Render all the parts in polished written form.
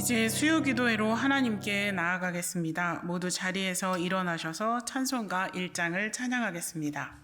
이제 수요 기도회로 하나님께 나아가겠습니다. 모두 자리에서 일어나셔서 찬송가 1장을 찬양하겠습니다.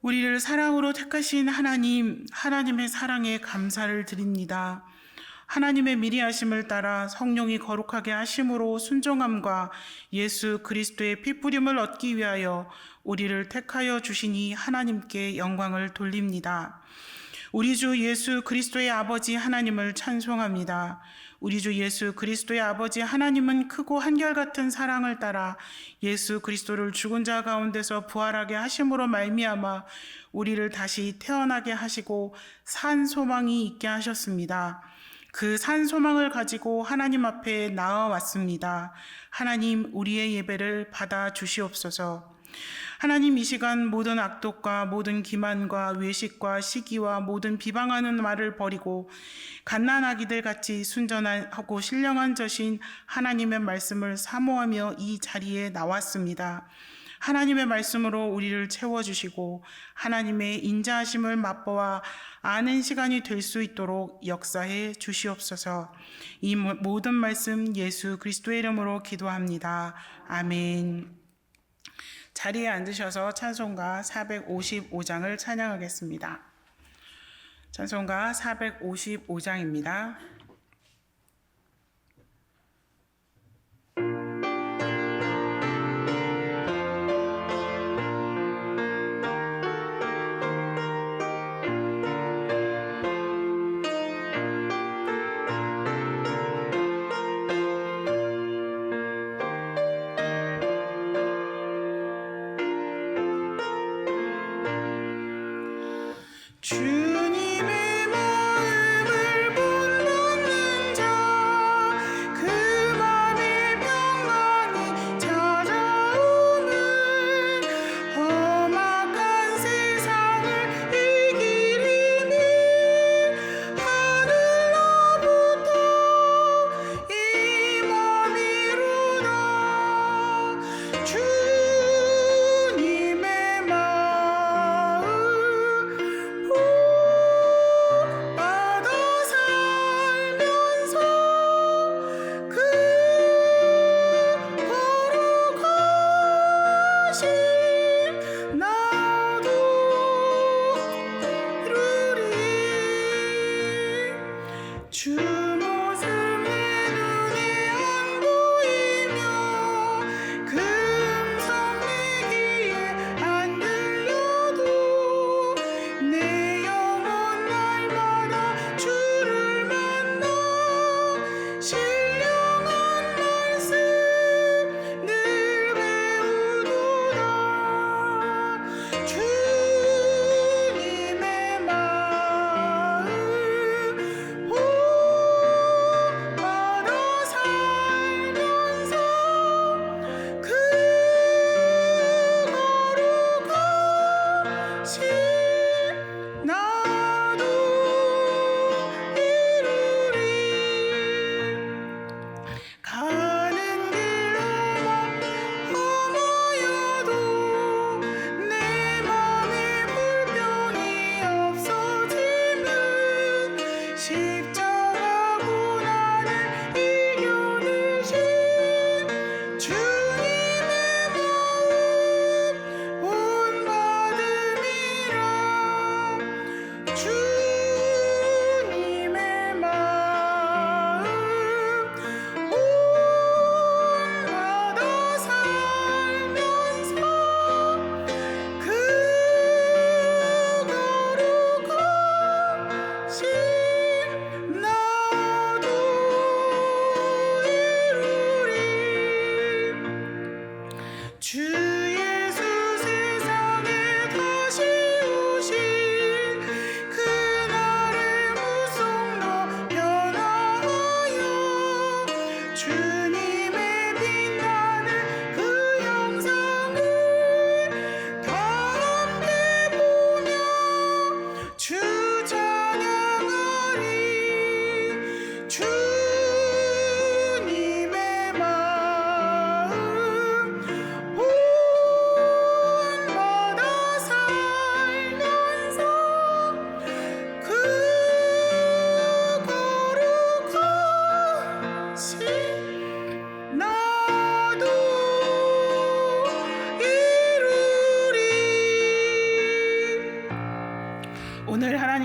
우리를 사랑으로 택하신 하나님의 사랑에 감사를 드립니다. 하나님의 미리하심을 따라 성령이 거룩하게 하심으로 순종함과 예수 그리스도의 피뿌림을 얻기 위하여 우리를 택하여 주시니 하나님께 영광을 돌립니다. 우리 주 예수 그리스도의 아버지 하나님을 찬송합니다. 우리 주 예수 그리스도의 아버지 하나님은 크고 한결같은 사랑을 따라 예수 그리스도를 죽은 자 가운데서 부활하게 하심으로 말미암아 우리를 다시 태어나게 하시고 산 소망이 있게 하셨습니다. 그 산 소망을 가지고 하나님 앞에 나아왔습니다. 하나님, 우리의 예배를 받아 주시옵소서. 하나님, 이 시간 모든 악독과 모든 기만과 외식과 시기와 모든 비방하는 말을 버리고 갓난아기들 같이 순전하고 신령한 젖인 하나님의 말씀을 사모하며 이 자리에 나왔습니다. 하나님의 말씀으로 우리를 채워주시고 하나님의 인자하심을 맛보아 아는 시간이 될 수 있도록 역사해 주시옵소서. 이 모든 말씀 예수 그리스도의 이름으로 기도합니다. 아멘. 자리에 앉으셔서 찬송가 455장을 찬양하겠습니다. 찬송가 455장입니다. 주님의 마음을 본받는 자, 그 맘에 평안이 찾아오는 험악한 세상을 이기리니 하늘로부터 임함이로다. 주님의 마음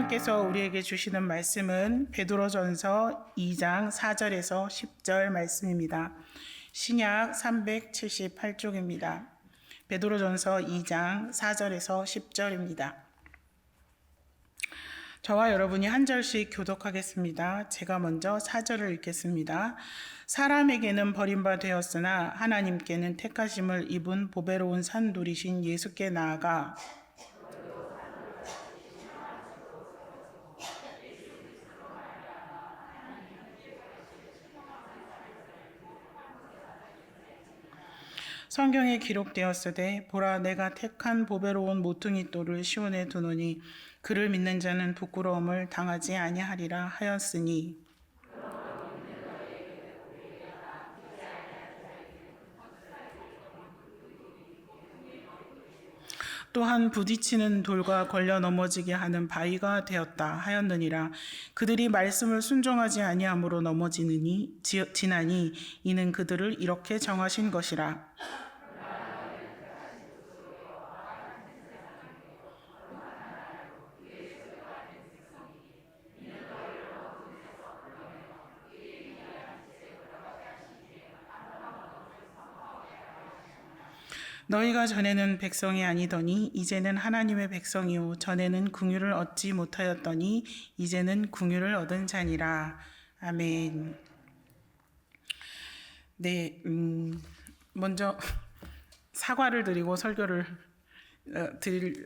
하나님께서 우리에게 주시는 말씀은 베드로전서 2장 4절에서 10절 말씀입니다. 신약 378쪽입니다. 베드로전서 2장 4절에서 10절입니다. 저와 여러분이 한 절씩 교독하겠습니다. 제가 먼저 4절을 읽겠습니다. 사람에게는 버림바 되었으나 하나님께는 택하심을 입은 보배로운 산돌이신 예수께 나아가 성경에 기록되었으되 보라 내가 택한 보배로운 모퉁이 돌을 시온에 두노니 그를 믿는 자는 부끄러움을 당하지 아니하리라 하였으니 또한 부딪히는 돌과 걸려 넘어지게 하는 바위가 되었다 하였느니라. 그들이 말씀을 순종하지 아니함으로 지나니 이는 그들을 이렇게 정하신 것이라. 너희가 전에는 백성이 아니더니 이제는 하나님의 백성이요 전에는 긍휼을 얻지 못하였더니 이제는 긍휼을 얻은 자니라. 아멘. 네, 먼저 사과를 드리고 설교를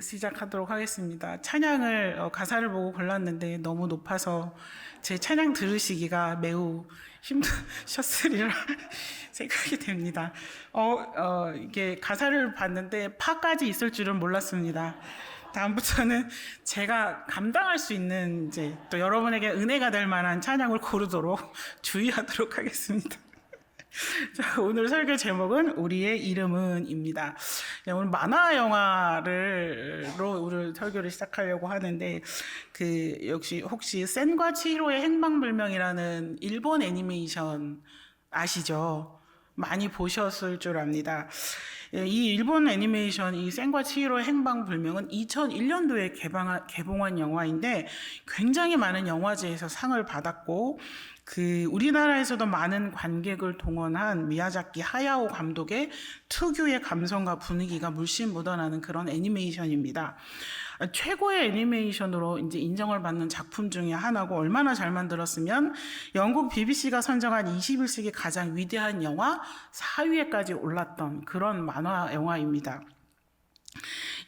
시작하도록 하겠습니다. 찬양을 가사를 보고 골랐는데 너무 높아서 제 찬양 들으시기가 매우 힘드셨으리라 생각이 됩니다. 이게 가사를 봤는데 파까지 있을 줄은 몰랐습니다. 다음부터는 제가 감당할 수 있는 이제 또 여러분에게 은혜가 될 만한 찬양을 고르도록 주의하도록 하겠습니다. 자, 오늘 설교 제목은 우리의 이름은입니다. 오늘 만화 영화로 오늘 설교를 시작하려고 하는데 역시 혹시 센과 치히로의 행방불명이라는 일본 애니메이션 아시죠? 많이 보셨을 줄 압니다. 이 일본 애니메이션 이 센과 치히로의 행방불명은 2001년도에 개봉한 영화인데 굉장히 많은 영화제에서 상을 받았고 우리나라에서도 많은 관객을 동원한 미야자키 하야오 감독의 특유의 감성과 분위기가 물씬 묻어나는 그런 애니메이션입니다. 최고의 애니메이션으로 이제 인정을 받는 작품 중에 하나고 얼마나 잘 만들었으면 영국 BBC가 선정한 21세기 가장 위대한 영화 4위에까지 올랐던 그런 만화 영화입니다.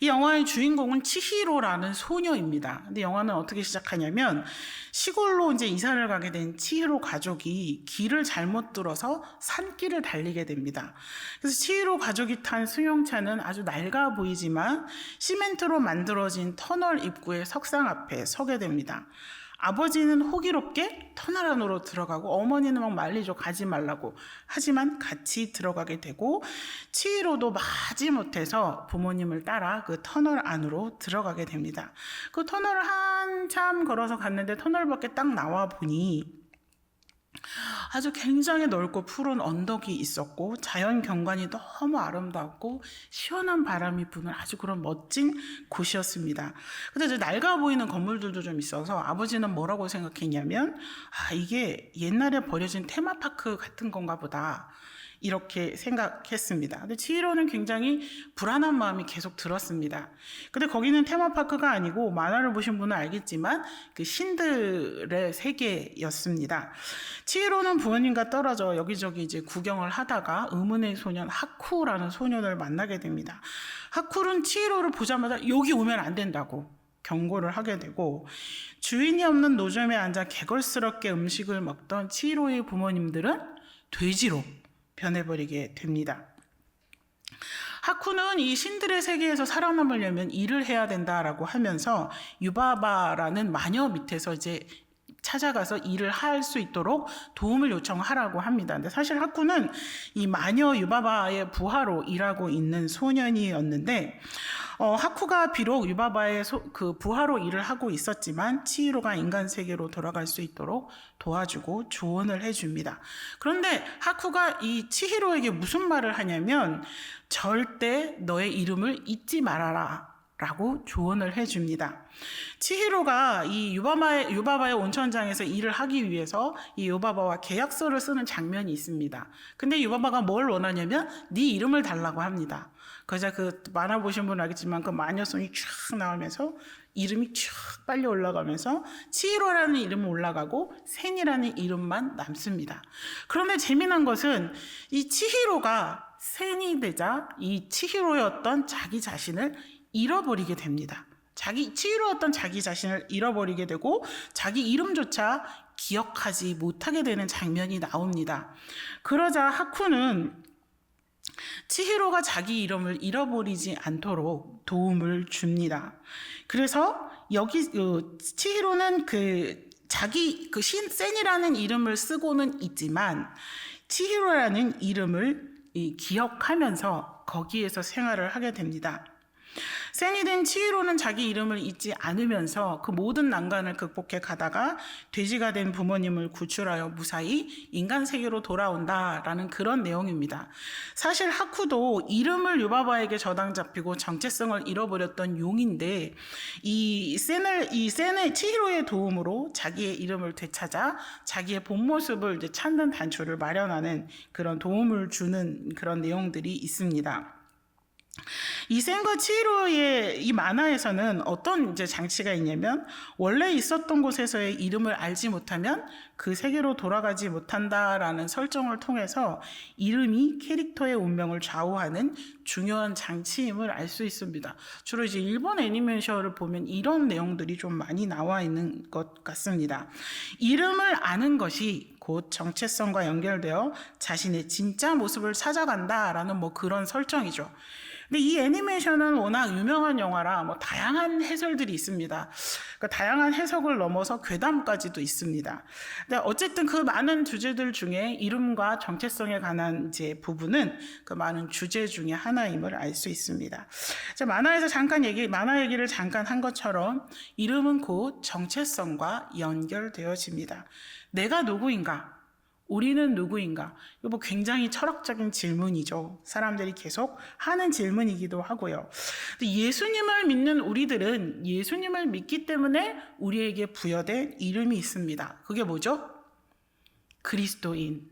이 영화의 주인공은 치히로라는 소녀입니다. 근데 영화는 어떻게 시작하냐면 시골로 이제 이사를 가게 된 치히로 가족이 길을 잘못 들어서 산길을 달리게 됩니다. 그래서 치히로 가족이 탄 승용차는 아주 낡아 보이지만 시멘트로 만들어진 터널 입구의 석상 앞에 서게 됩니다. 아버지는 호기롭게 터널 안으로 들어가고 어머니는 막 말리죠. 가지 말라고. 하지만 같이 들어가게 되고 치히로도 마지못해서 부모님을 따라 그 터널 안으로 들어가게 됩니다. 그 터널을 한참 걸어서 갔는데 터널 밖에 딱 나와 보니 아주 굉장히 넓고 푸른 언덕이 있었고 자연 경관이 너무 아름답고 시원한 바람이 부는 아주 그런 멋진 곳이었습니다. 근데 이제 낡아 보이는 건물들도 좀 있어서 아버지는 뭐라고 생각했냐면 이게 옛날에 버려진 테마파크 같은 건가 보다 이렇게 생각했습니다. 근데 치히로는 굉장히 불안한 마음이 계속 들었습니다. 근데 거기는 테마파크가 아니고 만화를 보신 분은 알겠지만 그 신들의 세계였습니다. 치히로는 부모님과 떨어져 여기저기 이제 구경을 하다가 의문의 소년 하쿠라는 소년을 만나게 됩니다. 하쿠는 치히로를 보자마자 여기 오면 안 된다고 경고를 하게 되고 주인이 없는 노점에 앉아 개걸스럽게 음식을 먹던 치히로의 부모님들은 돼지로 변해버리게 됩니다. 하쿠는 이 신들의 세계에서 살아남으려면 일을 해야 된다라고 하면서 유바바라는 마녀 밑에서 이제 찾아가서 일을 할 수 있도록 도움을 요청하라고 합니다. 근데 사실 하쿠는 이 마녀 유바바의 부하로 일하고 있는 소년이었는데 하쿠가 비록 유바바의 그 부하로 일을 하고 있었지만 치히로가 인간 세계로 돌아갈 수 있도록 도와주고 조언을 해줍니다. 그런데 하쿠가 이 치히로에게 무슨 말을 하냐면 절대 너의 이름을 잊지 말아라 라고 조언을 해줍니다. 치히로가 이 유바바의 온천장에서 일을 하기 위해서 이 유바바와 계약서를 쓰는 장면이 있습니다. 근데 유바바가 뭘 원하냐면 네 이름을 달라고 합니다. 그래서 그 만화 보신 분은 알겠지만 그 마녀송이 쫙 나오면서 이름이 쫙 빨리 올라가면서 치히로라는 이름은 올라가고 센이라는 이름만 남습니다. 그런데 재미난 것은 이 치히로가 센이 되자 이 치히로였던 자기 자신을 잃어버리게 됩니다. 치히로였던 자기 자신을 잃어버리게 되고 자기 이름조차 기억하지 못하게 되는 장면이 나옵니다. 그러자 하쿠는 치히로가 자기 이름을 잃어버리지 않도록 도움을 줍니다. 그래서 여기 치히로는 자기 센이라는 이름을 쓰고는 있지만 치히로라는 이름을 기억하면서 거기에서 생활을 하게 됩니다. 센이 된 치히로는 자기 이름을 잊지 않으면서 그 모든 난관을 극복해 가다가 돼지가 된 부모님을 구출하여 무사히 인간 세계로 돌아온다라는 그런 내용입니다. 사실 하쿠도 이름을 유바바에게 저당 잡히고 정체성을 잃어버렸던 용인데 센의 치히로의 도움으로 자기의 이름을 되찾아 자기의 본 모습을 이제 찾는 단초를 마련하는 그런 도움을 주는 그런 내용들이 있습니다. 이 센과 치히로의 이 만화에서는 어떤 이제 장치가 있냐면 원래 있었던 곳에서의 이름을 알지 못하면 그 세계로 돌아가지 못한다라는 설정을 통해서 이름이 캐릭터의 운명을 좌우하는 중요한 장치임을 알 수 있습니다. 주로 이제 일본 애니메이션을 보면 이런 내용들이 좀 많이 나와 있는 것 같습니다. 이름을 아는 것이 곧 정체성과 연결되어 자신의 진짜 모습을 찾아간다라는 뭐 그런 설정이죠. 근데 이 애니메이션은 워낙 유명한 영화라 뭐 다양한 해설들이 있습니다. 그러니까 다양한 해석을 넘어서 괴담까지도 있습니다. 근데 어쨌든 그 많은 주제들 중에 이름과 정체성에 관한 이제 부분은 그 많은 주제 중에 하나임을 알 수 있습니다. 만화 얘기를 잠깐 한 것처럼 이름은 곧 정체성과 연결되어집니다. 내가 누구인가? 우리는 누구인가? 이거 뭐 굉장히 철학적인 질문이죠. 사람들이 계속 하는 질문이기도 하고요. 예수님을 믿는 우리들은 예수님을 믿기 때문에 우리에게 부여된 이름이 있습니다. 그게 뭐죠? 그리스도인.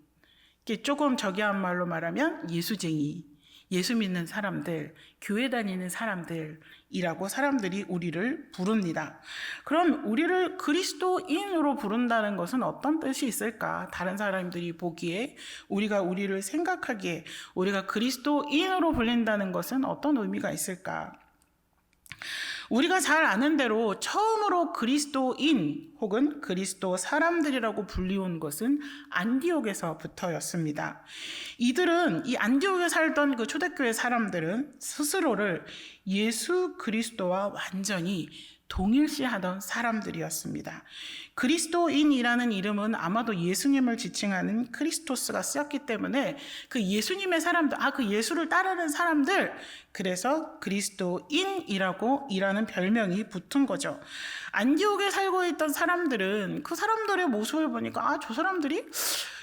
조금 저기한 말로 말하면 예수쟁이. 예수 믿는 사람들, 교회 다니는 사람들이라고 사람들이 우리를 부릅니다. 그럼 우리를 그리스도인으로 부른다는 것은 어떤 뜻이 있을까? 다른 사람들이 보기에 우리를 생각하기에 우리가 그리스도인으로 불린다는 것은 어떤 의미가 있을까? 우리가 잘 아는 대로 처음으로 그리스도인 혹은 그리스도 사람들이라고 불리운 것은 안디옥에서부터였습니다. 이 안디옥에 살던 그 초대교회 사람들은 스스로를 예수 그리스도와 완전히 동일시하던 사람들이었습니다. 그리스도인이라는 이름은 아마도 예수님을 지칭하는 크리스토스가 쓰였기 때문에 그 예수님의 사람들, 그 예수를 따르는 사람들, 그래서 그리스도인이라는 별명이 붙은 거죠. 안디옥에 살고 있던 사람들은 그 사람들의 모습을 보니까 저 사람들이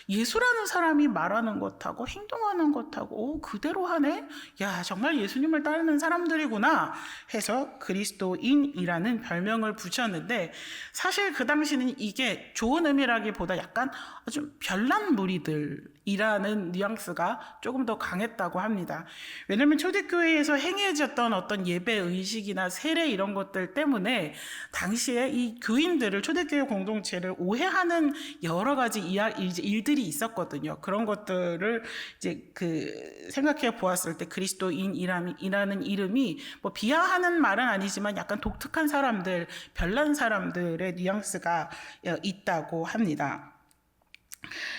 예수라는 사람이 말하는 것하고 행동하는 것하고 그대로 하네? 야, 정말 예수님을 따르는 사람들이구나 해서 그리스도인이라는 별명을 붙였는데 사실 그 당시는 이게 좋은 의미라기보다 약간 좀 별난 무리들이라는 뉘앙스가 조금 더 강했다고 합니다. 왜냐하면 초대교회에서 행해졌던 어떤 예배 의식이나 세례 이런 것들 때문에 당시에 이 교인들을 초대교회 공동체를 오해하는 여러 가지 일들이 있었거든요. 그런 것들을 이제 생각해 보았을 때 그리스도인이라는 이름이 뭐 비하하는 말은 아니지만 약간 독특한 사람들, 별난 사람들의 뉘앙스가 있다고 합니다.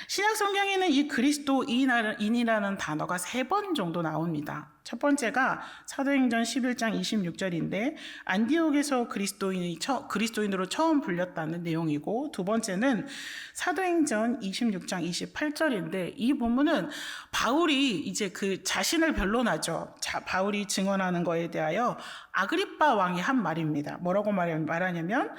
신약 성경에는 이 그리스도인이라는 단어가 3번 정도 나옵니다. 첫 번째가 사도행전 11장 26절인데 안디옥에서 그리스도인으로 처음 불렸다는 내용이고, 두 번째는 사도행전 26장 28절인데 이 본문은 바울이 이제 자신을 변론하죠. 바울이 증언하는 거에 대하여 아그리빠 왕이 한 말입니다. 뭐라고 말하냐면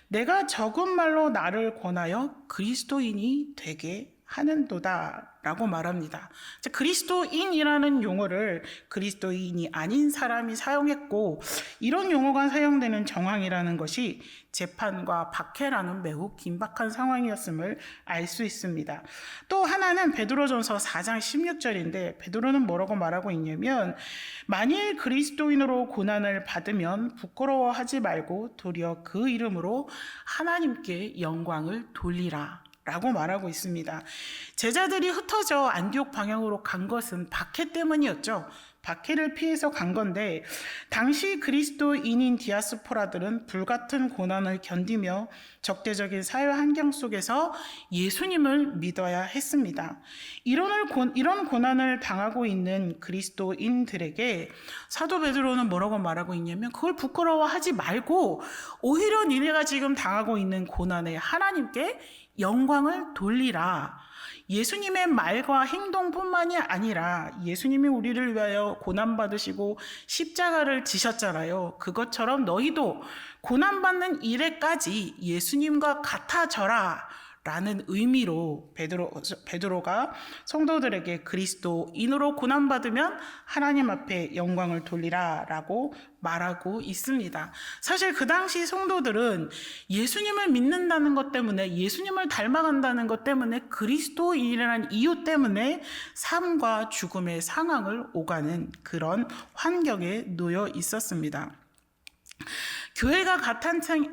내가 적은 말로 나를 권하여 그리스도인이 되게 하는도다라고 말합니다. 그리스도인이라는 용어를 그리스도인이 아닌 사람이 사용했고, 이런 용어가 사용되는 정황이라는 것이 재판과 박해라는 매우 긴박한 상황이었음을 알 수 있습니다. 또 하나는 베드로전서 4장 16절인데 베드로는 뭐라고 말하고 있냐면, 만일 그리스도인으로 고난을 받으면 부끄러워하지 말고 도리어 그 이름으로 하나님께 영광을 돌리라 라고 말하고 있습니다. 제자들이 흩어져 안디옥 방향으로 간 것은 박해 때문이었죠. 박해를 피해서 간 건데, 당시 그리스도인인 디아스포라들은 불같은 고난을 견디며 적대적인 사회 환경 속에서 예수님을 믿어야 했습니다. 이런 고난을 당하고 있는 그리스도인들에게 사도 베드로는 뭐라고 말하고 있냐면, 그걸 부끄러워하지 말고 오히려 니네가 지금 당하고 있는 고난에 하나님께 영광을 돌리라. 예수님의 말과 행동뿐만이 아니라 예수님이 우리를 위하여 고난받으시고 십자가를 지셨잖아요. 그것처럼 너희도 고난받는 일에까지 예수님과 같아져라 라는 의미로 베드로가 성도들에게 그리스도인으로 고난받으면 하나님 앞에 영광을 돌리라 라고 말하고 있습니다. 사실 그 당시 성도들은 예수님을 믿는다는 것 때문에, 예수님을 닮아간다는 것 때문에, 그리스도인이라는 이유 때문에 삶과 죽음의 상황을 오가는 그런 환경에 놓여 있었습니다. 교회가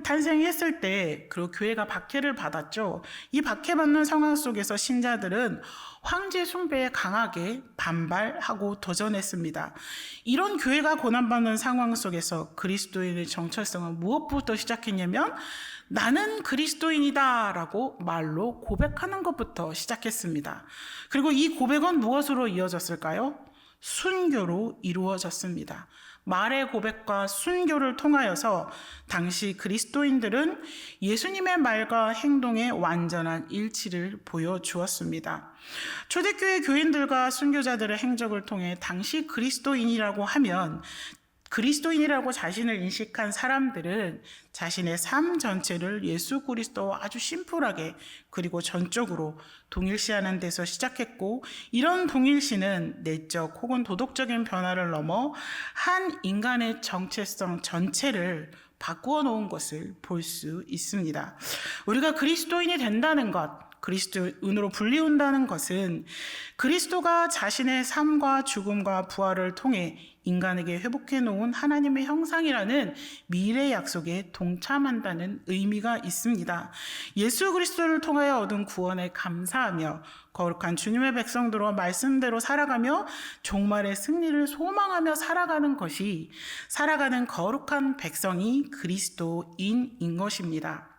탄생했을 때, 그리고 교회가 박해를 받았죠. 이 박해받는 상황 속에서 신자들은 황제 숭배에 강하게 반발하고 도전했습니다. 이런 교회가 고난받는 상황 속에서 그리스도인의 정체성은 무엇부터 시작했냐면, 나는 그리스도인이다 라고 말로 고백하는 것부터 시작했습니다. 그리고 이 고백은 무엇으로 이어졌을까요? 순교로 이루어졌습니다. 말의 고백과 순교를 통하여서 당시 그리스도인들은 예수님의 말과 행동의 완전한 일치를 보여주었습니다. 초대교회 교인들과 순교자들의 행적을 통해 당시 그리스도인이라고 하면, 그리스도인이라고 자신을 인식한 사람들은 자신의 삶 전체를 예수 그리스도와 아주 심플하게 그리고 전적으로 동일시하는 데서 시작했고, 이런 동일시는 내적 혹은 도덕적인 변화를 넘어 한 인간의 정체성 전체를 바꾸어 놓은 것을 볼 수 있습니다. 우리가 그리스도인이 된다는 것, 그리스도인으로 불리운다는 것은 그리스도가 자신의 삶과 죽음과 부활을 통해 인간에게 회복해 놓은 하나님의 형상이라는 미래 약속에 동참한다는 의미가 있습니다. 예수 그리스도를 통하여 얻은 구원에 감사하며 거룩한 주님의 백성들로 말씀대로 살아가며 종말의 승리를 소망하며 살아가는 거룩한 백성이 그리스도인인 것입니다.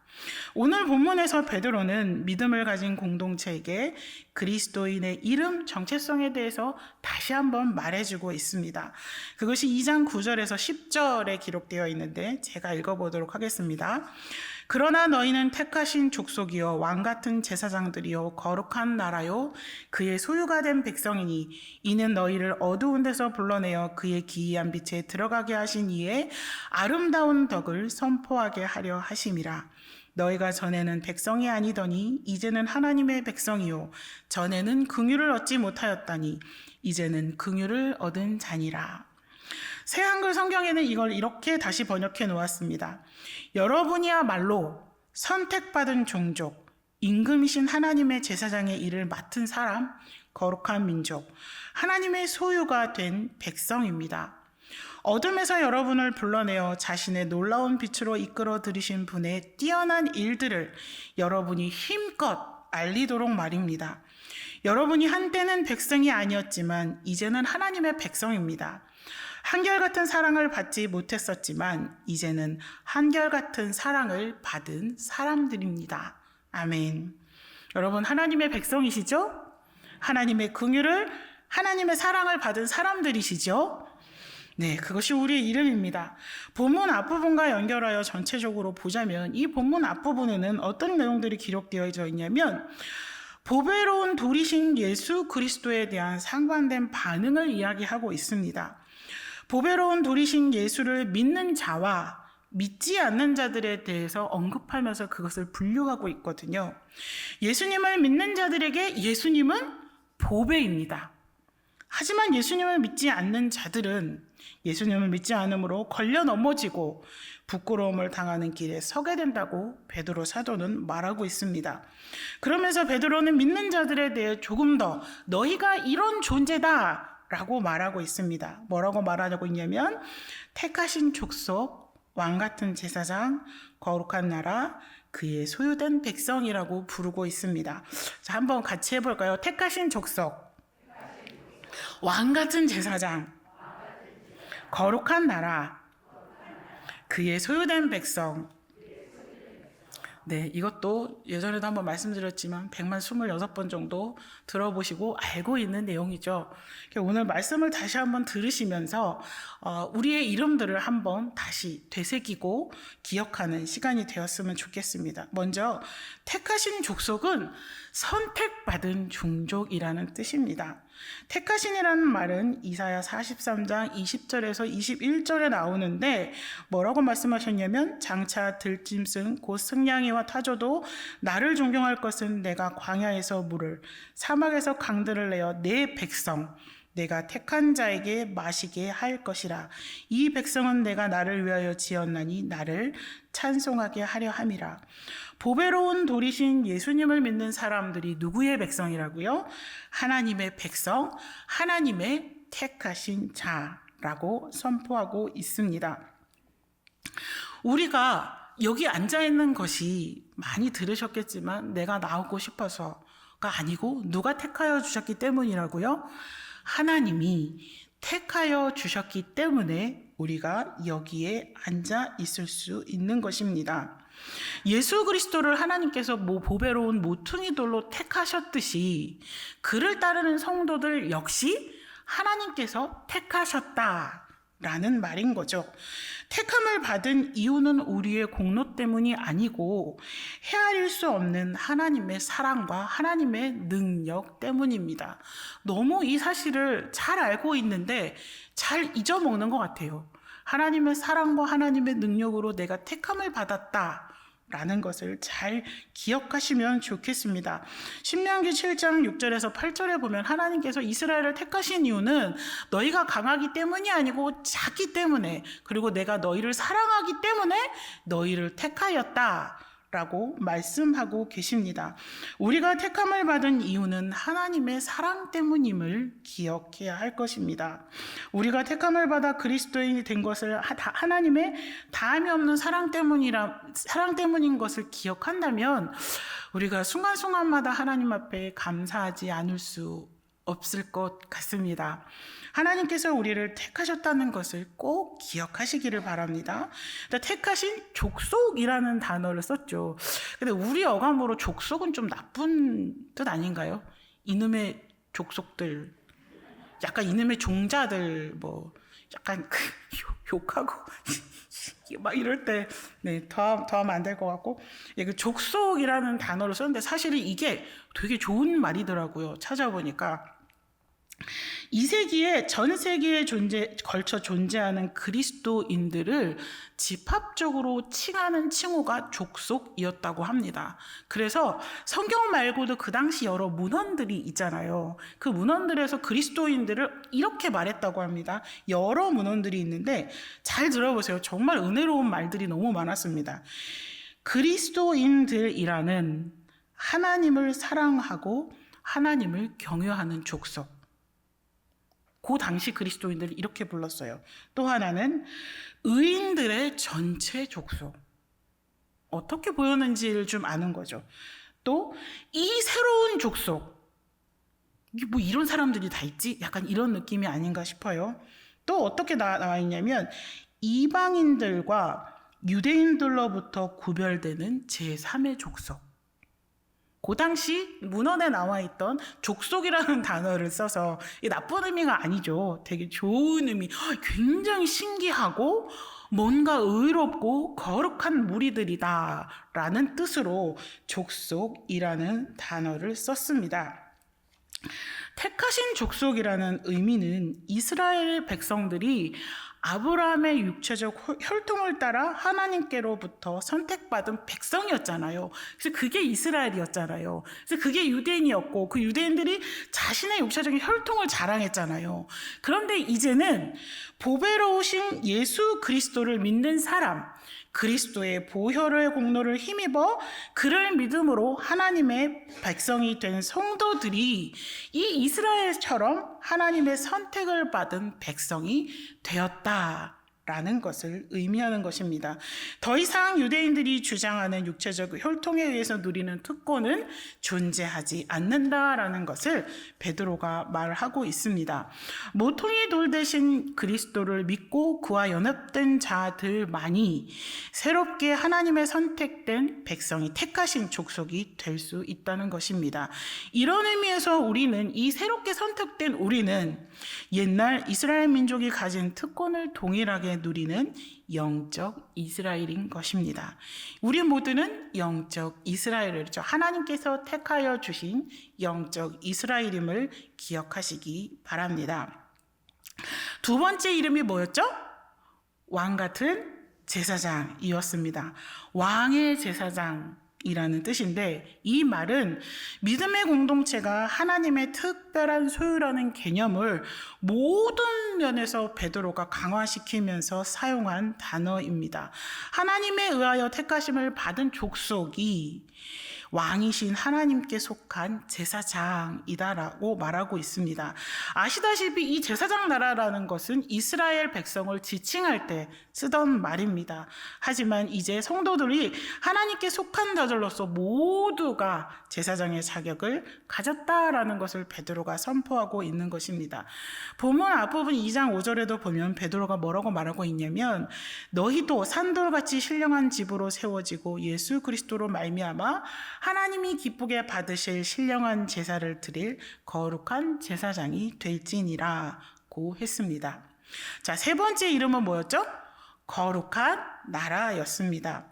오늘 본문에서 베드로는 믿음을 가진 공동체에게 그리스도인의 이름, 정체성에 대해서 다시 한번 말해주고 있습니다. 그것이 2장 9절에서 10절에 기록되어 있는데 제가 읽어보도록 하겠습니다. 그러나 너희는 택하신 족속이요 왕같은 제사장들이요 거룩한 나라요 그의 소유가 된 백성이니 이는 너희를 어두운 데서 불러내어 그의 기이한 빛에 들어가게 하신 이의 아름다운 덕을 선포하게 하려 하심이라. 너희가 전에는 백성이 아니더니 이제는 하나님의 백성이요 전에는 긍휼을 얻지 못하였다니 이제는 긍휼을 얻은 자니라. 새 한글 성경에는 이걸 이렇게 다시 번역해 놓았습니다. 여러분이야말로 선택받은 종족, 임금이신 하나님의 제사장의 일을 맡은 사람, 거룩한 민족, 하나님의 소유가 된 백성입니다. 어둠에서 여러분을 불러내어 자신의 놀라운 빛으로 이끌어 들이신 분의 뛰어난 일들을 여러분이 힘껏 알리도록 말입니다. 여러분이 한때는 백성이 아니었지만 이제는 하나님의 백성입니다. 한결같은 사랑을 받지 못했었지만 이제는 한결같은 사랑을 받은 사람들입니다. 아멘. 여러분, 하나님의 백성이시죠? 하나님의 긍휼을, 하나님의 사랑을 받은 사람들이시죠? 네, 그것이 우리의 이름입니다. 본문 앞부분과 연결하여 전체적으로 보자면 이 본문 앞부분에는 어떤 내용들이 기록되어 있냐면 보배로운 돌이신 예수 그리스도에 대한 상반된 반응을 이야기하고 있습니다. 보배로운 돌이신 예수를 믿는 자와 믿지 않는 자들에 대해서 언급하면서 그것을 분류하고 있거든요. 예수님을 믿는 자들에게 예수님은 보배입니다. 하지만 예수님을 믿지 않는 자들은 예수님을 믿지 않으므로 걸려 넘어지고 부끄러움을 당하는 길에 서게 된다고 베드로 사도는 말하고 있습니다. 그러면서 베드로는 믿는 자들에 대해 조금 더 너희가 이런 존재다 라고 말하고 있습니다. 뭐라고 말하고 있냐면 택하신 족속, 왕같은 제사장, 거룩한 나라, 그의 소유된 백성이라고 부르고 있습니다. 자, 한번 같이 해볼까요? 택하신 족속, 왕같은 제사장, 거룩한 나라, 그의 소유된 백성. 네, 이것도 예전에도 한번 말씀드렸지만 126번 정도 들어보시고 알고 있는 내용이죠. 오늘 말씀을 다시 한번 들으시면서 우리의 이름들을 한번 다시 되새기고 기억하는 시간이 되었으면 좋겠습니다. 먼저 택하신 족속은 선택받은 종족이라는 뜻입니다. 택하신이라는 말은 이사야 43장 20절에서 21절에 나오는데 뭐라고 말씀하셨냐면 장차 들짐승 곧 승냥이와 타조도 나를 존경할 것은 내가 광야에서 물을 사막에서 강들을 내어 내 백성 내가 택한 자에게 마시게 할 것이라. 이 백성은 내가 나를 위하여 지었나니 나를 찬송하게 하려 함이라. 보배로운 돌이신 예수님을 믿는 사람들이 누구의 백성이라고요? 하나님의 백성, 하나님의 택하신 자라고 선포하고 있습니다. 우리가 여기 앉아있는 것이 많이 들으셨겠지만 내가 나오고 싶어서가 아니고 누가 택하여 주셨기 때문이라고요? 하나님이 택하여 주셨기 때문에 우리가 여기에 앉아 있을 수 있는 것입니다. 예수 그리스도를 하나님께서 보배로운 모퉁이 돌로 택하셨듯이 그를 따르는 성도들 역시 하나님께서 택하셨다라는 말인 거죠. 택함을 받은 이유는 우리의 공로 때문이 아니고 헤아릴 수 없는 하나님의 사랑과 하나님의 능력 때문입니다. 너무 이 사실을 잘 알고 있는데 잘 잊어먹는 것 같아요. 하나님의 사랑과 하나님의 능력으로 내가 택함을 받았다 라는 것을 잘 기억하시면 좋겠습니다. 신명기 7장 6절에서 8절에 보면 하나님께서 이스라엘을 택하신 이유는 너희가 강하기 때문이 아니고 작기 때문에 그리고 내가 너희를 사랑하기 때문에 너희를 택하였다 라고 말씀하고 계십니다. 우리가 택함을 받은 이유는 하나님의 사랑 때문임을 기억해야 할 것입니다. 우리가 택함을 받아 그리스도인이 된 것을 하나님의 다함이 없는 사랑 때문인 것을 기억한다면 우리가 순간순간마다 하나님 앞에 감사하지 않을 수 없을 것 같습니다. 하나님께서 우리를 택하셨다는 것을 꼭 기억하시기를 바랍니다. 택하신 족속이라는 단어를 썼죠. 근데 우리 어감으로 족속은 좀 나쁜 뜻 아닌가요? 이놈의 족속들, 약간 이놈의 종자들, 뭐 약간 욕하고 막 이럴 때 더하면 안 될 것 같고, 그 족속이라는 단어를 썼는데 사실은 이게 되게 좋은 말이더라고요. 찾아보니까. 이 세기에 전 세계에 걸쳐 존재하는 그리스도인들을 집합적으로 칭하는 칭호가 족속이었다고 합니다. 그래서 성경 말고도 그 당시 여러 문헌들이 있잖아요. 그 문헌들에서 그리스도인들을 이렇게 말했다고 합니다. 여러 문헌들이 있는데 잘 들어보세요. 정말 은혜로운 말들이 너무 많았습니다. 그리스도인들이라는 하나님을 사랑하고 하나님을 경외하는 족속. 그 당시 그리스도인들을 이렇게 불렀어요. 또 하나는 의인들의 전체 족속. 어떻게 보였는지를 좀 아는 거죠. 또 이 새로운 족속. 이게 뭐 이런 사람들이 다 있지? 약간 이런 느낌이 아닌가 싶어요. 또 어떻게 나와 있냐면 이방인들과 유대인들로부터 구별되는 제3의 족속. 그 당시 문헌에 나와 있던 족속이라는 단어를 써서 나쁜 의미가 아니죠. 되게 좋은 의미, 굉장히 신기하고 뭔가 의롭고 거룩한 무리들이다 라는 뜻으로 족속이라는 단어를 썼습니다. 택하신 족속이라는 의미는 이스라엘 백성들이 아브라함의 육체적 혈통을 따라 하나님께로부터 선택받은 백성이었잖아요. 그래서 그게 이스라엘이었잖아요. 그래서 그게 유대인이었고 그 유대인들이 자신의 육체적인 혈통을 자랑했잖아요. 그런데 이제는 보배로우신 예수 그리스도를 믿는 사람, 그리스도의 보혈의 공로를 힘입어 그를 믿음으로 하나님의 백성이 된 성도들이 이 이스라엘처럼 하나님의 선택을 받은 백성이 되었다라는 것을 의미하는 것입니다. 더 이상 유대인들이 주장하는 육체적 혈통에 의해서 누리는 특권은 존재하지 않는다라는 것을 베드로가 말하고 있습니다. 모퉁이 돌 대신 그리스도를 믿고 그와 연합된 자들만이 새롭게 하나님의 선택된 백성이 택하신 족속이 될 수 있다는 것입니다. 이런 의미에서 우리는 이 새롭게 선택된 우리는 옛날 이스라엘 민족이 가진 특권을 동일하게 누리는 영적 이스라엘인 것입니다. 우리 모두는 영적 이스라엘이죠. 하나님께서 택하여 주신 영적 이스라엘임을 기억하시기 바랍니다. 두 번째 이름이 뭐였죠? 왕 같은 제사장이었습니다. 왕의 제사장이라는 뜻인데 이 말은 믿음의 공동체가 하나님의 특별한 소유라는 개념을 모든 면에서 베드로가 강화시키면서 사용한 단어입니다. 하나님에 의하여 택하심을 받은 족속이 왕이신 하나님께 속한 제사장이다라고 말하고 있습니다. 아시다시피 이 제사장 나라라는 것은 이스라엘 백성을 지칭할 때 쓰던 말입니다. 하지만 이제 성도들이 하나님께 속한 자들로서 모두가 제사장의 자격을 가졌다라는 것을 베드로가 선포하고 있는 것입니다. 본문 앞부분 2장 5절에도 보면 베드로가 뭐라고 말하고 있냐면 너희도 산돌같이 신령한 집으로 세워지고 예수 그리스도로 말미암아 하나님이 기쁘게 받으실 신령한 제사를 드릴 거룩한 제사장이 될지니라고 했습니다. 자, 세 번째 이름은 뭐였죠? 거룩한 나라였습니다.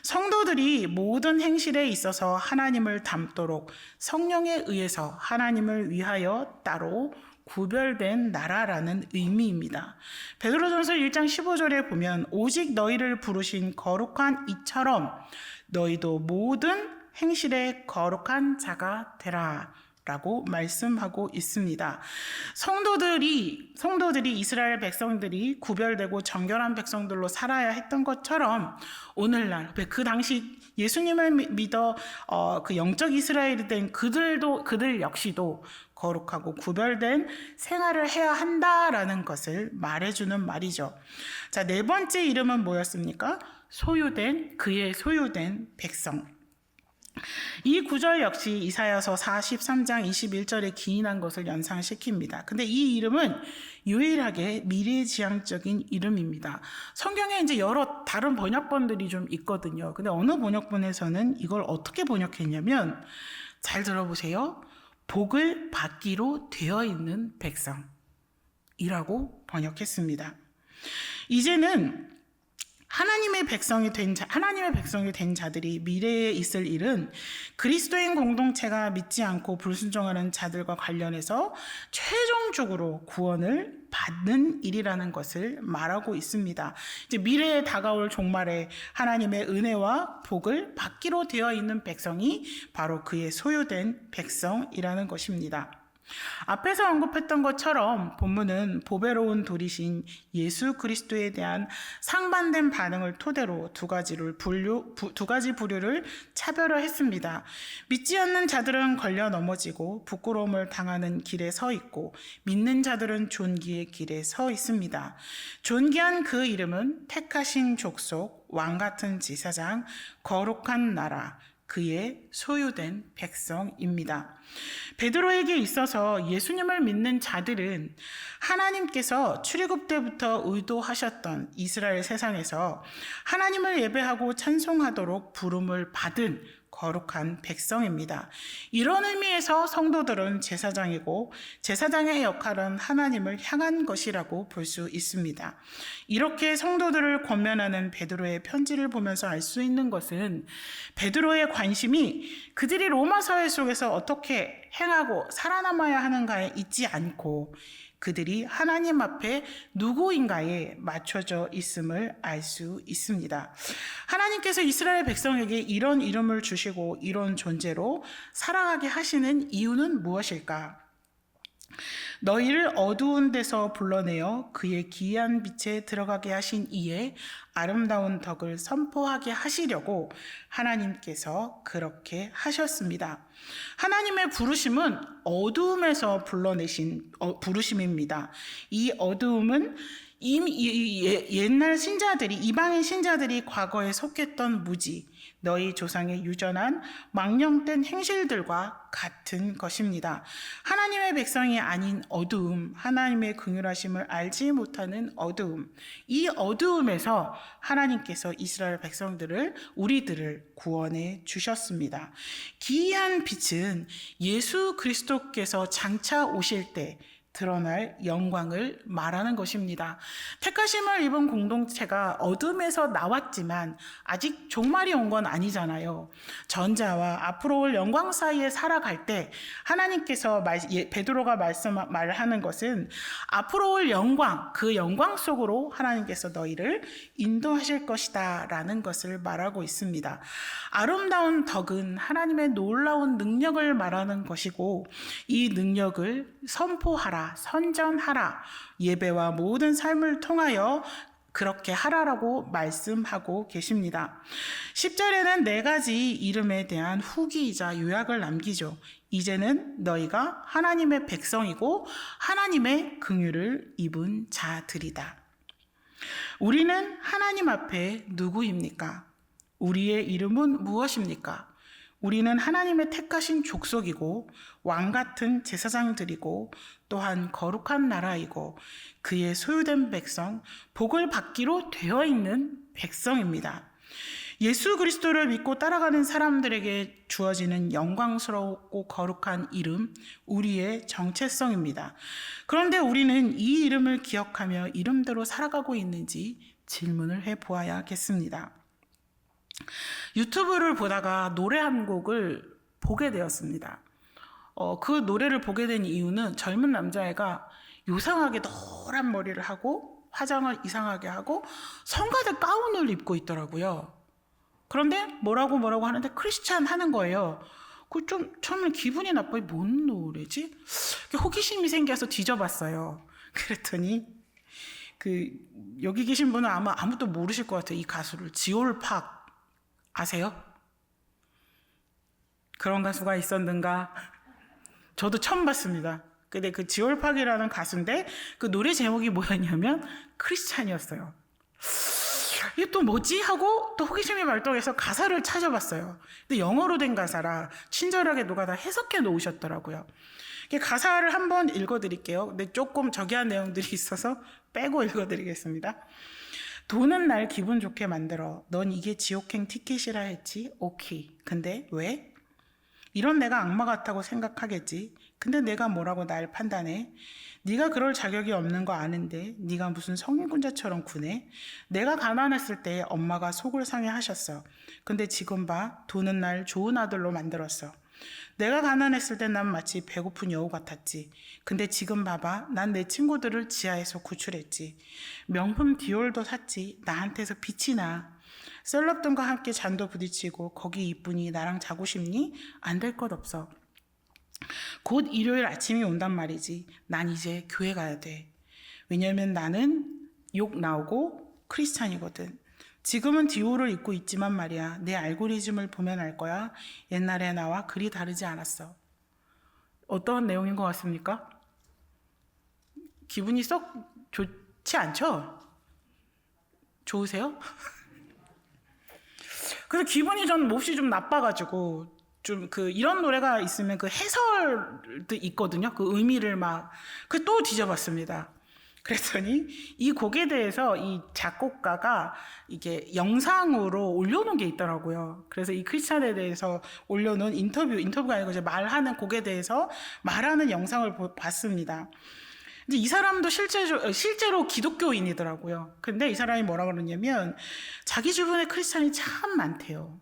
성도들이 모든 행실에 있어서 하나님을 닮도록 성령에 의해서 하나님을 위하여 따로 구별된 나라라는 의미입니다. 베드로전서 1장 15절에 보면 오직 너희를 부르신 거룩한 이처럼 너희도 모든 행실에 거룩한 자가 되라 라고 말씀하고 있습니다. 성도들이 이스라엘 백성들이 구별되고 정결한 백성들로 살아야 했던 것처럼 오늘날 그 당시 예수님을 믿어 그 영적 이스라엘이 된 그들 역시도 거룩하고 구별된 생활을 해야 한다라는 것을 말해주는 말이죠. 자, 네 번째 이름은 뭐였습니까? 그의 소유된 백성. 이 구절 역시 이사야서 43장 21절에 기인한 것을 연상시킵니다. 근데 이 이름은 유일하게 미래지향적인 이름입니다. 성경에 이제 여러 다른 번역본들이 좀 있거든요. 근데 어느 번역본에서는 이걸 어떻게 번역했냐면 잘 들어보세요. 복을 받기로 되어 있는 백성이라고 번역했습니다. 이제는 하나님의 백성이 된 자들이 미래에 있을 일은 그리스도인 공동체가 믿지 않고 불순종하는 자들과 관련해서 최종적으로 구원을 받는 일이라는 것을 말하고 있습니다. 이제 미래에 다가올 종말에 하나님의 은혜와 복을 받기로 되어 있는 백성이 바로 그의 소유된 백성이라는 것입니다. 앞에서 언급했던 것처럼 본문은 보배로운 돌이신 예수 그리스도에 대한 상반된 반응을 토대로 두 가지 부류를 차별화했습니다. 믿지 않는 자들은 걸려 넘어지고 부끄러움을 당하는 길에 서 있고 믿는 자들은 존귀의 길에 서 있습니다. 존귀한 그 이름은 택하신 족속, 왕같은 제사장, 거룩한 나라, 그의 소유된 백성입니다. 베드로에게 있어서 예수님을 믿는 자들은 하나님께서 출애굽 때부터 의도하셨던 이스라엘 세상에서 하나님을 예배하고 찬송하도록 부름을 받은 거룩한 백성입니다. 이런 의미에서 성도들은 제사장이고 제사장의 역할은 하나님을 향한 것이라고 볼 수 있습니다. 이렇게 성도들을 권면하는 베드로의 편지를 보면서 알 수 있는 것은 베드로의 관심이 그들이 로마 사회 속에서 어떻게 행하고 살아남아야 하는가에 있지 않고 그들이 하나님 앞에 누구인가에 맞춰져 있음을 알 수 있습니다. 하나님께서 이스라엘 백성에게 이런 이름을 주시고 이런 존재로 살아가게 하시는 이유는 무엇일까? 너희를 어두운 데서 불러내어 그의 기이한 빛에 들어가게 하신 이의 아름다운 덕을 선포하게 하시려고 하나님께서 그렇게 하셨습니다. 하나님의 부르심은 어두움에서 불러내신 부르심입니다. 이 어두움은 옛날 신자들이, 이방인 신자들이 과거에 속했던 무지, 너희 조상의 유전한 망령된 행실들과 같은 것입니다. 하나님의 백성이 아닌 어두움, 하나님의 긍휼하심을 알지 못하는 어두움, 이 어두움에서 하나님께서 이스라엘 백성들을, 우리들을 구원해 주셨습니다. 기이한 빛은 예수 그리스도께서 장차 오실 때 드러날 영광을 말하는 것입니다. 택하심을 입은 공동체가 어둠에서 나왔지만 아직 종말이 온 건 아니잖아요. 전자와 앞으로 올 영광 사이에 살아갈 때 하나님께서 베드로가 말하는 것은 앞으로 올 영광, 그 영광 속으로 하나님께서 너희를 인도하실 것이다 라는 것을 말하고 있습니다. 아름다운 덕은 하나님의 놀라운 능력을 말하는 것이고, 이 능력을 선포하라, 선전하라, 예배와 모든 삶을 통하여 그렇게 하라라고 말씀하고 계십니다. 10절에는 4가지 이름에 대한 후기이자 요약을 남기죠. 이제는 너희가 하나님의 백성이고 하나님의 긍휼을 입은 자들이다. 우리는 하나님 앞에 누구입니까? 우리의 이름은 무엇입니까? 우리는 하나님의 택하신 족속이고 왕 같은 제사장들이고 또한 거룩한 나라이고 그의 소유된 백성, 복을 받기로 되어 있는 백성입니다. 예수 그리스도를 믿고 따라가는 사람들에게 주어지는 영광스럽고 거룩한 이름, 우리의 정체성입니다. 그런데 우리는 이 이름을 기억하며 이름대로 살아가고 있는지 질문을 해보아야겠습니다. 유튜브를 보다가 노래 한 곡을 보게 되었습니다. 그 노래를 보게 된 이유는 젊은 남자애가 요상하게 노란 머리를 하고 화장을 이상하게 하고 성가대 가운을 입고 있더라고요. 그런데 뭐라고 하는데 크리스찬 하는 거예요. 그 좀 처음에 기분이 나빠요. 뭔 노래지? 호기심이 생겨서 뒤져봤어요. 그랬더니 여기 계신 분은 아마 아무도 모르실 것 같아요. 이 가수를. 지올팍 아세요? 그런 가수가 있었는가? 저도 처음 봤습니다. 근데 그 지올팍이라는 가수인데 그 노래 제목이 뭐였냐면 크리스찬이었어요. 이게 또 뭐지? 하고 또 호기심이 발동해서 가사를 찾아봤어요. 근데 영어로 된 가사라 친절하게 누가 다 해석해 놓으셨더라고요. 가사를 한번 읽어드릴게요. 근데 조금 저기한 내용들이 있어서 빼고 읽어드리겠습니다. 돈은 날 기분 좋게 만들어. 넌 이게 지옥행 티켓이라 했지? 오케이. 근데 왜? 이런 내가 악마 같다고 생각하겠지. 근데 내가 뭐라고 날 판단해? 네가 그럴 자격이 없는 거 아는데 네가 무슨 성인군자처럼 구네? 내가 가난했을 때 엄마가 속을 상해하셨어. 근데 지금 봐. 돈은 날 좋은 아들로 만들었어. 내가 가난했을 때 난 마치 배고픈 여우 같았지. 근데 지금 봐봐. 난 내 친구들을 지하에서 구출했지. 명품 디올도 샀지. 나한테서 빛이 나. 셀럽들과 함께 잔도 부딪히고 거기 이쁘니 나랑 자고 싶니? 안 될 것 없어. 곧 일요일 아침이 온단 말이지. 난 이제 교회 가야 돼. 왜냐면 나는 욕 나오고 크리스찬이거든. 지금은 디올을 입고 있지만 말이야. 내 알고리즘을 보면 알 거야. 옛날에 나와 그리 다르지 않았어. 어떤 내용인 것 같습니까? 기분이 썩 좋지 않죠? 좋으세요? 그래서 기분이 전 몹시 좀 나빠가지고 좀 이런 노래가 있으면 그 해설도 있거든요. 그 의미를 또 뒤져봤습니다. 그랬더니 이 곡에 대해서 이 작곡가가 이게 영상으로 올려놓은 게 있더라고요. 그래서 이 크리스찬에 대해서 올려놓은 인터뷰가 아니고 이제 말하는 곡에 대해서 말하는 영상을 봤습니다. 근데 이 사람도 실제로 기독교인이더라고요. 근데 이 사람이 뭐라 그러냐면 자기 주변에 크리스찬이 참 많대요.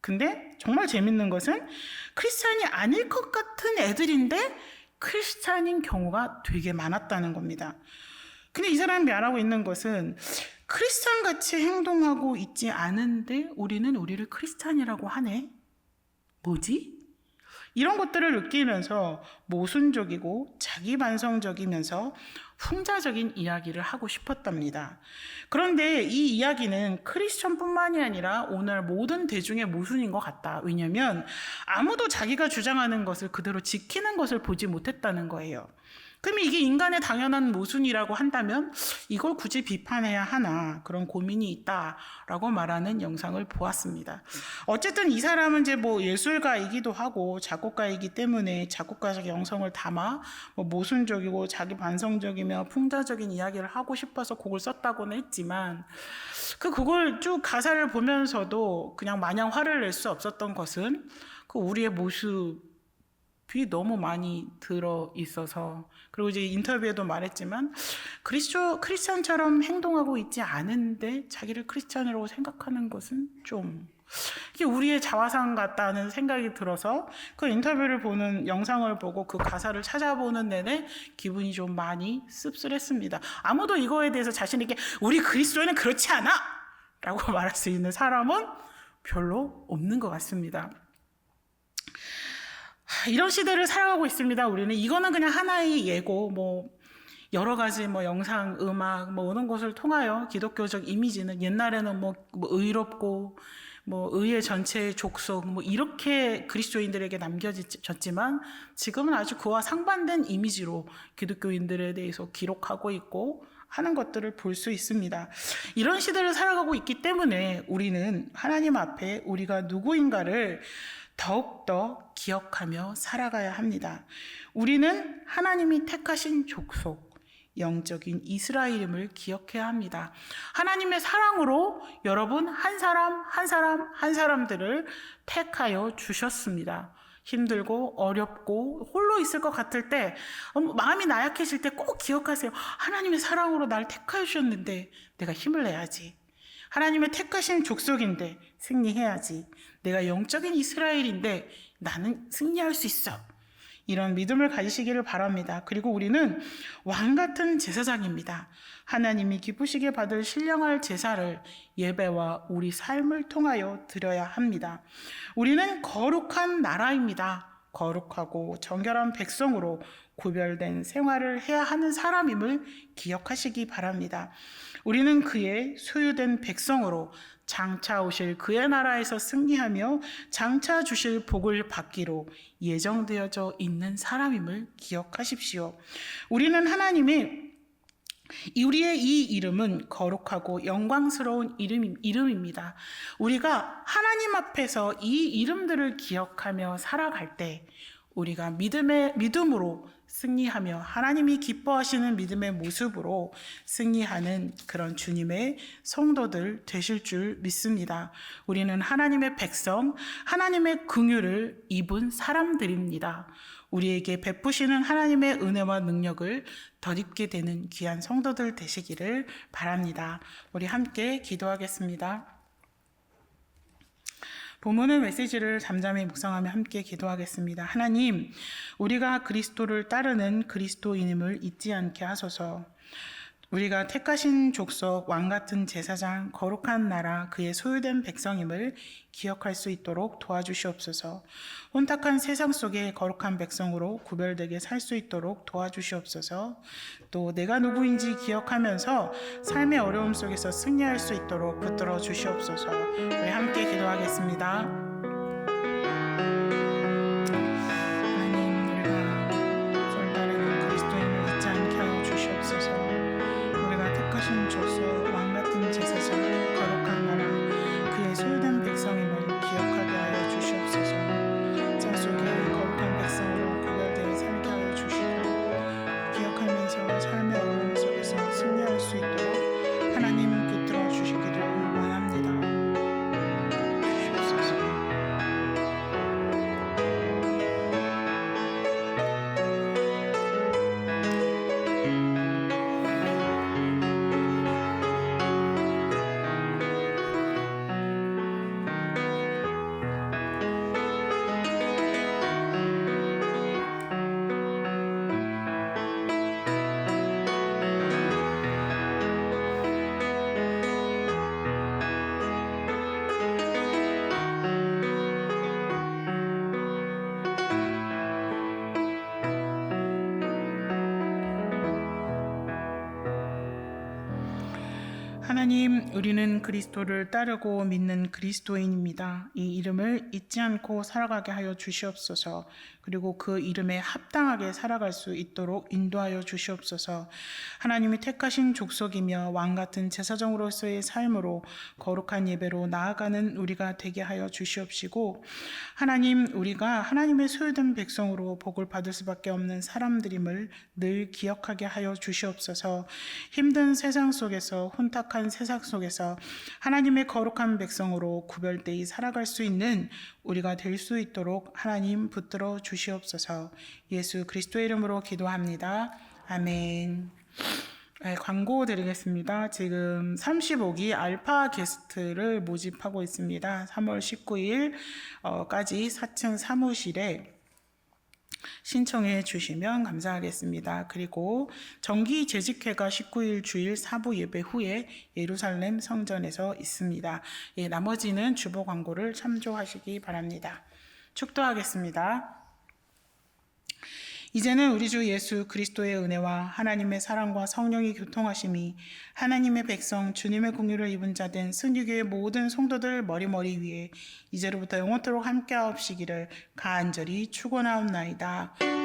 근데 정말 재밌는 것은 크리스찬이 아닐 것 같은 애들인데 크리스찬인 경우가 되게 많았다는 겁니다. 근데 이 사람이 말하고 있는 것은 크리스찬같이 행동하고 있지 않은데 우리는 우리를 크리스찬이라고 하네? 뭐지? 이런 것들을 느끼면서 모순적이고 자기반성적이면서 풍자적인 이야기를 하고 싶었답니다. 그런데 이 이야기는 크리스천뿐만이 아니라 오늘 모든 대중의 모순인 것 같다. 왜냐하면 아무도 자기가 주장하는 것을 그대로 지키는 것을 보지 못했다는 거예요. 그럼 이게 인간의 당연한 모순이라고 한다면 이걸 굳이 비판해야 하나, 그런 고민이 있다라고 말하는 영상을 보았습니다. 어쨌든 이 사람은 이제 뭐 예술가이기도 하고 작곡가이기 때문에 작곡가적 영성을 담아 뭐 모순적이고 자기 반성적이며 풍자적인 이야기를 하고 싶어서 곡을 썼다고는 했지만 그걸 쭉 가사를 보면서도 그냥 마냥 화를 낼 수 없었던 것은 그 우리의 모습이 너무 많이 들어 있어서, 그리고 이제 인터뷰에도 말했지만 크리스찬처럼 행동하고 있지 않은데 자기를 크리스찬이라고 생각하는 것은 좀 이게 우리의 자화상 같다는 생각이 들어서 그 인터뷰를 보는 영상을 보고 그 가사를 찾아보는 내내 기분이 좀 많이 씁쓸했습니다. 아무도 이거에 대해서 자신 있게 우리 그리스도인은 그렇지 않아! 라고 말할 수 있는 사람은 별로 없는 것 같습니다. 이런 시대를 살아가고 있습니다. 우리는 이거는 그냥 하나의 예고, 뭐 여러 가지 뭐 영상, 음악, 뭐 이런 것을 통하여 기독교적 이미지는 옛날에는 뭐 의롭고 뭐 의의 전체의 족속 뭐 이렇게 그리스도인들에게 남겨졌지만 지금은 아주 그와 상반된 이미지로 기독교인들에 대해서 기록하고 있고 하는 것들을 볼 수 있습니다. 이런 시대를 살아가고 있기 때문에 우리는 하나님 앞에 우리가 누구인가를 더욱더 기억하며 살아가야 합니다. 우리는 하나님이 택하신 족속, 영적인 이스라엘임을 기억해야 합니다. 하나님의 사랑으로 여러분 한 사람들을 택하여 주셨습니다. 힘들고 어렵고 홀로 있을 것 같을 때, 마음이 나약해질 때 꼭 기억하세요. 하나님의 사랑으로 날 택하여 주셨는데 내가 힘을 내야지. 하나님의 택하신 족속인데 승리해야지. 내가 영적인 이스라엘인데 나는 승리할 수 있어. 이런 믿음을 가지시기를 바랍니다. 그리고 우리는 왕같은 제사장입니다. 하나님이 기쁘시게 받을 신령할 제사를 예배와 우리 삶을 통하여 드려야 합니다. 우리는 거룩한 나라입니다. 거룩하고 정결한 백성으로 구별된 생활을 해야 하는 사람임을 기억하시기 바랍니다. 우리는 그의 소유된 백성으로 장차 오실 그의 나라에서 승리하며 장차 주실 복을 받기로 예정되어져 있는 사람임을 기억하십시오. 우리는 우리의 이 이름은 거룩하고 영광스러운 이름입니다. 우리가 하나님 앞에서 이 이름들을 기억하며 살아갈 때 우리가 믿음으로 승리하며 하나님이 기뻐하시는 믿음의 모습으로 승리하는 그런 주님의 성도들 되실 줄 믿습니다. 우리는 하나님의 백성, 하나님의 긍휼을 입은 사람들입니다. 우리에게 베푸시는 하나님의 은혜와 능력을 덧입게 되는 귀한 성도들 되시기를 바랍니다. 우리 함께 기도하겠습니다. 본문의 메시지를 잠잠히 묵상하며 함께 기도하겠습니다. 하나님, 우리가 그리스도를 따르는 그리스도인임을 잊지 않게 하소서. 우리가 택하신 족속, 왕같은 제사장, 거룩한 나라, 그의 소유된 백성임을 기억할 수 있도록 도와주시옵소서. 혼탁한 세상 속에 거룩한 백성으로 구별되게 살 수 있도록 도와주시옵소서. 또 내가 누구인지 기억하면서 삶의 어려움 속에서 승리할 수 있도록 붙들어 주시옵소서. 우리 함께 기도하겠습니다. 주님, 우리는 그리스도를 따르고 믿는 그리스도인입니다. 이 이름을 잊지 않고 살아가게 하여 주시옵소서. 그리고 그 이름에 합당하게 살아갈 수 있도록 인도하여 주시옵소서. 하나님이 택하신 족속이며 왕 같은 제사장으로서의 삶으로 거룩한 예배로 나아가는 우리가 되게 하여 주시옵시고, 하나님, 우리가 하나님의 소유된 백성으로 복을 받을 수밖에 없는 사람들임을 늘 기억하게 하여 주시옵소서. 힘든 세상 속에서, 혼탁한 세상 속에서 하나님의 거룩한 백성으로 구별되이 살아갈 수 있는 우리가 될 수 있도록 하나님 붙들어 주시옵소서. 예수 그리스도의 이름으로 기도합니다. 아멘. 네, 광고 드리겠습니다. 지금 35기 알파 게스트를 모집하고 있습니다. 3월 19일까지 4층 사무실에 신청해 주시면 감사하겠습니다. 그리고 정기 재직회가 19일 주일 사부 예배 후에 예루살렘 성전에서 있습니다. 예, 나머지는 주보 광고를 참조하시기 바랍니다. 축도하겠습니다. 이제는 우리 주 예수 그리스도의 은혜와 하나님의 사랑과 성령의 교통하심이 하나님의 백성 주님의 공유를 입은 자된 승리교회 모든 성도들 머리머리 위에 이제로부터 영원토록 함께하옵시기를 간절히 축원하옵나이다.